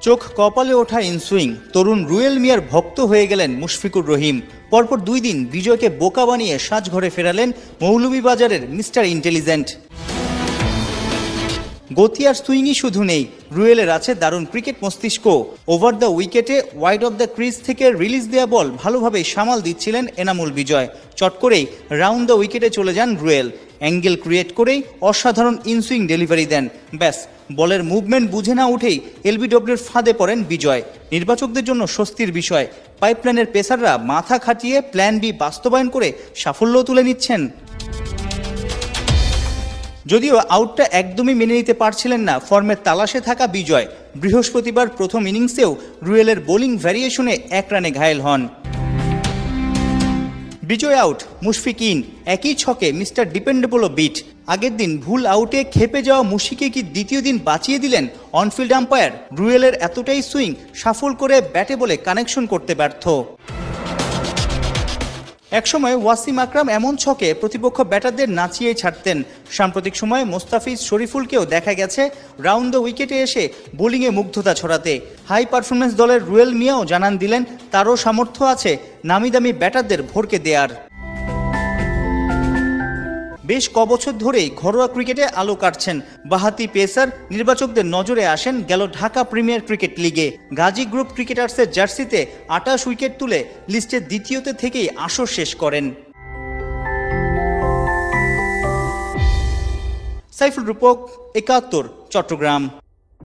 চোখ কপালে ওঠা ইনসুইং তরুণ রুয়েল মিয়ার ভক্ত হয়ে গেলেন মুশফিকুর রহিম। পরপর 2 দিন বিজয়কে বোকা বানিয়ে সাজঘরে ফেরালেন মৌলভীবাজারের মিস্টার ইন্টেলিজেন্ট। গতি আর সুইংই শুধু নেই, রুয়েলের আছে দারুণ ক্রিকেট মস্তিষ্ক। ওভার দ্য উইকেটে ওয়াইড অফ দ্য ক্রিজ থেকে রিলিজ দেয়া বল ভালোভাবেই সামাল দিচ্ছিলেন এনামুল বিজয়। চট করেই রাউন্ড দ্য উইকেটে চলে যান রুয়েল। অ্যাঙ্গেল ক্রিয়েট করেই অসাধারণ ইনসুইং ডেলিভারি দেন। ব্যাস, বলের মুভমেন্ট বুঝে না উঠেই এলবিডব্লিউর ফাঁদে পড়েন বিজয়। নির্বাচকদের জন্য স্বস্তির বিষয়, পাইপলাইনের পেসাররা মাথা খাটিয়ে প্ল্যান বি বাস্তবায়ন করে সাফল্য তুলে নিচ্ছেন। যদিও আউটটা একদমই মেনে নিতে পারছিলেন না ফর্মের তালাশে থাকা বিজয়। বৃহস্পতিবার প্রথম ইনিংসেও রুয়েলের বোলিং ভ্যারিয়েশনে 1 রানে ঘায়েল হন। বিজয় আউট, মুশফিক ইন, একই ছকে মিস্টার ডিপেন্ডেবলও বিট। আগের দিন ভুল আউটে খেপে যাওয়া মুশফিককে কি দ্বিতীয় দিন বাঁচিয়ে দিলেন অনফিল্ড আম্পায়ার? রুয়েলের এতটাই সুইং সাফল করে ব্যাটে বলে কানেকশন করতে ব্যর্থ। একসময় ওয়াসিম আকরাম এমন ছকে প্রতিপক্ষ ব্যাটারদের নাচিয়ে ছাড়তেন। সাম্প্রতিক সময়ে মোস্তাফিজ শরীফুলকেও দেখা গেছে রাউন্ড দ্য উইকেটে এসে বোলিংয়ে মুগ্ধতা ছড়াতে। হাই পারফরমেন্স দলের রুয়েল মিয়াও জানান দিলেন তারও সামর্থ্য আছে নামিদামি ব্যাটারদের ভরকে দেয়ার। বেশ কবছর ধরেই ঘরোয়া ক্রিকেটে আলো কাটছেন বাহাতি পেসার। নির্বাচকদের নজরে আসেন গেল ঢাকা প্রিমিয়ার ক্রিকেট লিগে। গাজী গ্রুপ ক্রিকেটার্সের জার্সিতে 28 উইকেট তুলে লিস্টের দ্বিতীয়তে থেকেই আসর শেষ করেন। সাইফুল রূপক, 71, চট্টগ্রাম।